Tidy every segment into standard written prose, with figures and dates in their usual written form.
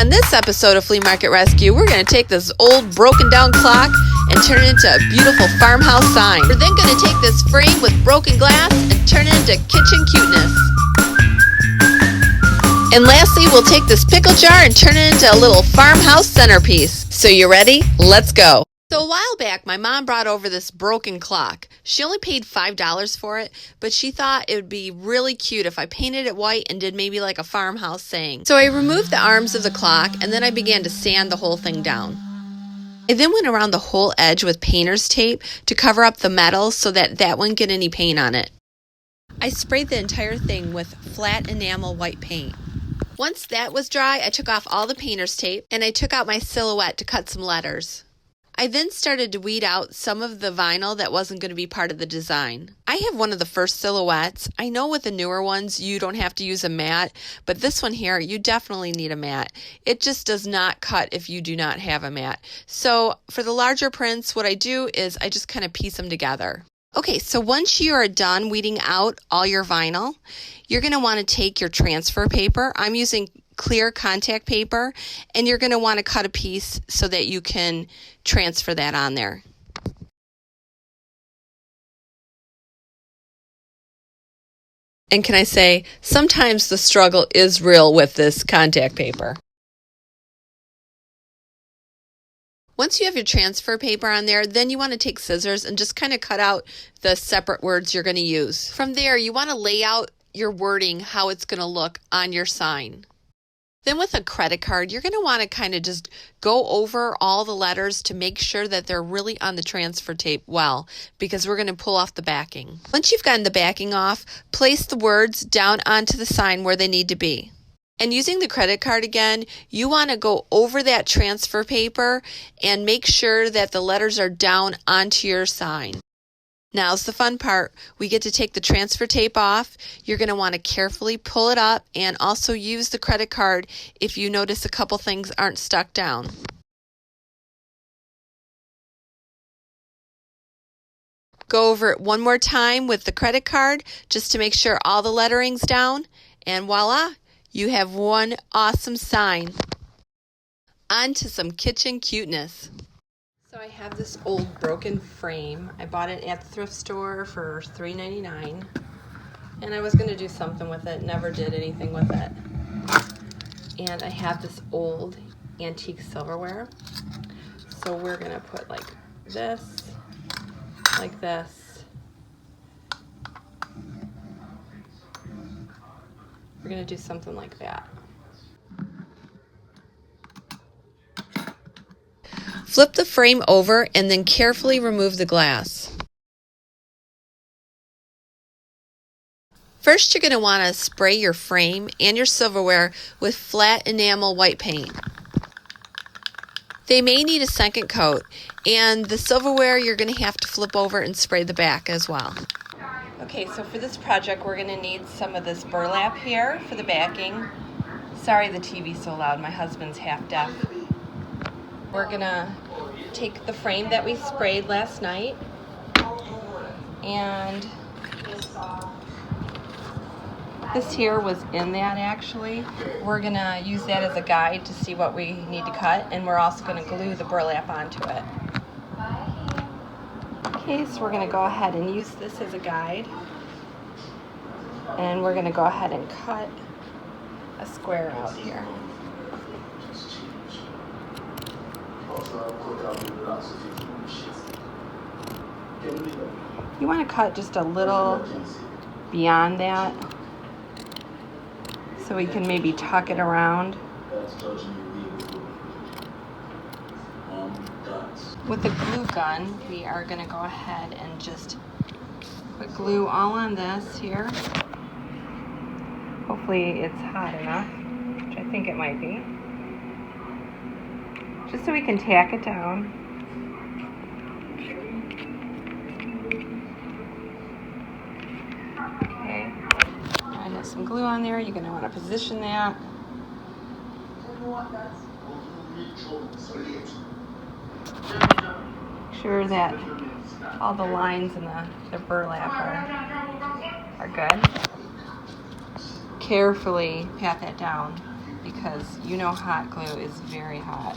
On this episode of Flea Market Rescue, we're going to take this old broken down clock and turn it into a beautiful farmhouse sign. We're then going to take this frame with broken glass and turn it into kitchen cuteness. And lastly, we'll take this pickle jar and turn it into a little farmhouse centerpiece. So you ready? Let's go. So a while back, my mom brought over this broken clock. She only paid $5 for it, but she thought it would be really cute if I painted it white and did maybe like a farmhouse saying. So I removed the arms of the clock and then I began to sand the whole thing down. I then went around the whole edge with painter's tape to cover up the metal so that wouldn't get any paint on it. I sprayed the entire thing with flat enamel white paint. Once that was dry, I took off all the painter's tape and I took out my silhouette to cut some letters. I then started to weed out some of the vinyl that wasn't going to be part of the design. I have one of the first silhouettes. I know with the newer ones you don't have to use a mat, but this one here you definitely need a mat. It just does not cut if you do not have a mat. So for the larger prints, what I do is I just kind of piece them together. Okay, so once you are done weeding out all your vinyl, you're going to want to take your transfer paper. I'm using clear contact paper, and you're going to want to cut a piece so that you can transfer that on there. And can I say, sometimes the struggle is real with this contact paper. Once you have your transfer paper on there, then you want to take scissors and just kind of cut out the separate words you're going to use. From there, you want to lay out your wording, how it's going to look on your sign. Then with a credit card, you're going to want to kind of just go over all the letters to make sure that they're really on the transfer tape well, because we're going to pull off the backing. Once you've gotten the backing off, place the words down onto the sign where they need to be. And using the credit card again, you want to go over that transfer paper and make sure that the letters are down onto your sign. Now's the fun part. We get to take the transfer tape off. You're going to want to carefully pull it up and also use the credit card if you notice a couple things aren't stuck down. Go over it one more time with the credit card just to make sure all the lettering's down, and voila, you have one awesome sign. On to some kitchen cuteness. So I have this old broken frame. I bought it at the thrift store for $3.99, and I was going to do something with it, never did anything with it. And I have this old antique silverware. So we're going to put like this. We're going to do something like that. Flip the frame over and then carefully remove the glass. First, you're going to want to spray your frame and your silverware with flat enamel white paint. They may need a second coat, and the silverware you're going to have to flip over and spray the back as well. Okay, so for this project we're going to need some of this burlap here for the backing. Sorry the TV's so loud, my husband's half deaf. We're going to take the frame that we sprayed last night, and this here was in that actually. We're going to use that as a guide to see what we need to cut, and we're also going to glue the burlap onto it. Okay, so we're going to go ahead and use this as a guide, and we're going to go ahead and cut a square out here. You want to cut just a little beyond that so we can maybe tuck it around. With the glue gun, we are going to go ahead and just put glue all on this here. Hopefully it's hot enough, which I think it might be. Just so we can tack it down. Okay, I have some glue on there. You're going to want to position that. Make sure that all the lines in the burlap are good. Carefully pat that down. because you know hot glue is very hot.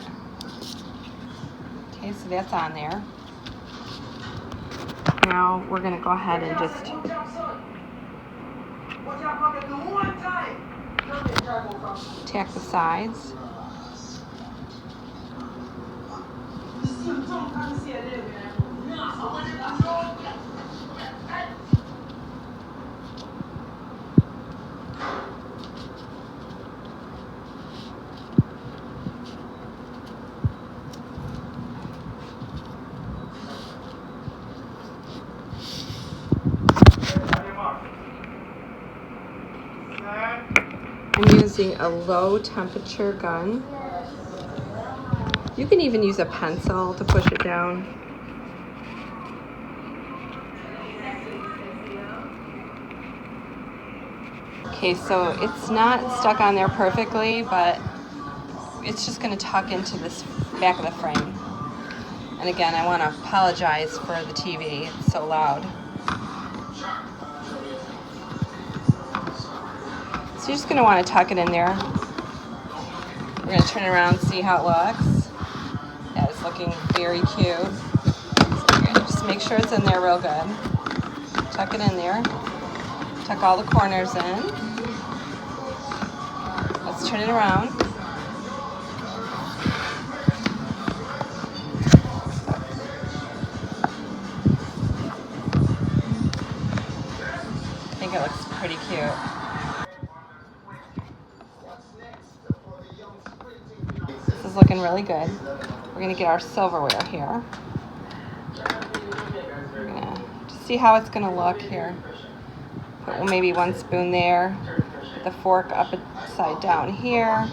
Okay, so that's on there. Now we're going to go ahead and just tack the sides. I'm using a low temperature gun. You can even use a pencil to push it down. Okay, so it's not stuck on there perfectly, but it's just going to tuck into this back of the frame. And again, I want to apologize for the TV. It's so loud. So you're just going to want to tuck it in there. We're going to turn it around and see how it looks. That is looking very cute. So we're going to just make sure it's in there real good. Tuck it in there. Tuck all the corners in. Let's turn it around. I think it looks pretty cute. This is looking really good. We're going to get our silverware here. We're going to just see how it's going to look here. Put maybe one spoon there. Put the fork upside down here.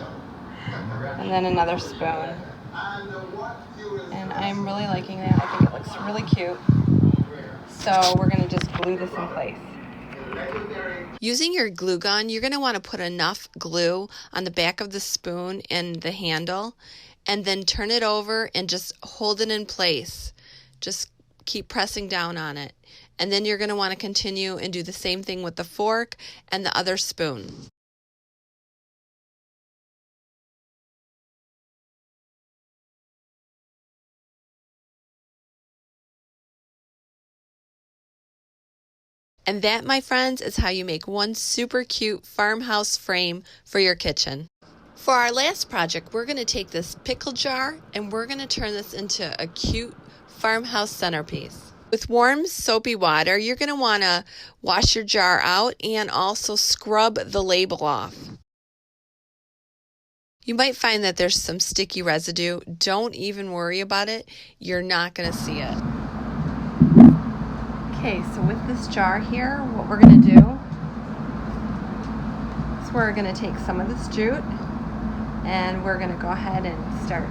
And then another spoon. And I'm really liking that. I think it looks really cute. So we're going to just glue this in place. Using your glue gun, you're going to want to put enough glue on the back of the spoon and the handle, and then turn it over and just hold it in place. Just keep pressing down on it. And then you're going to want to continue and do the same thing with the fork and the other spoon. And that, my friends, is how you make one super cute farmhouse frame for your kitchen. For our last project, we're going to take this pickle jar and we're going to turn this into a cute farmhouse centerpiece. With warm soapy water, you're going to want to wash your jar out and also scrub the label off. You might find that there's some sticky residue. Don't even worry about it. You're not going to see it. Okay, so with this jar here, what we're going to do is we're going to take some of this jute and we're going to go ahead and start.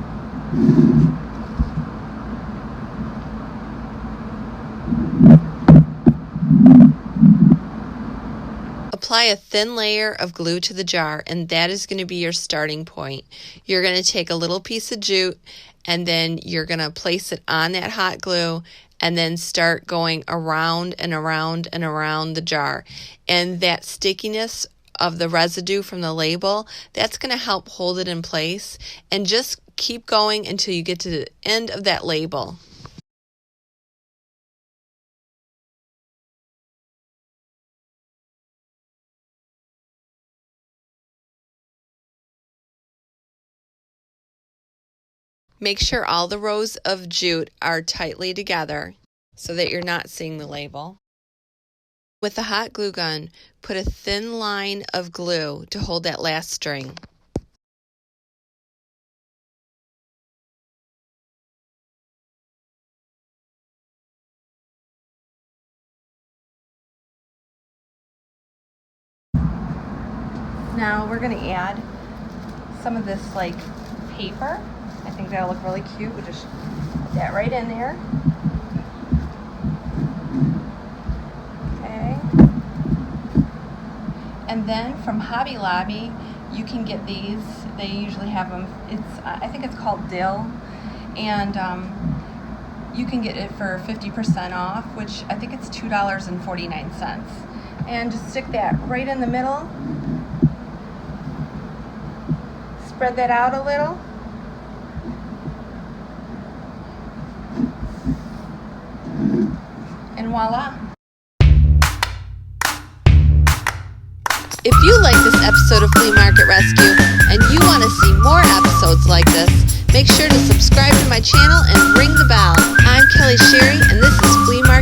Apply a thin layer of glue to the jar, and that is going to be your starting point. You're going to take a little piece of jute and then you're going to place it on that hot glue and then start going around and around and around the jar. And that stickiness of the residue from the label, that's going to help hold it in place. And just keep going until you get to the end of that label. Make sure all the rows of jute are tightly together so that you're not seeing the label. With the hot glue gun, put a thin line of glue to hold that last string. Now we're going to add some of this like paper. I think that'll look really cute. We'll just put that right in there. Okay. And then from Hobby Lobby, you can get these. They usually have them. I think it's called dill, and you can get it for 50% off, which I think it's $2.49. And just stick that right in the middle. spread that out a little. And voila. If you like this episode of Flea Market Rescue and you want to see more episodes like this, make sure to subscribe to my channel and ring the bell. I'm Kelly Sherry, and this is Flea Market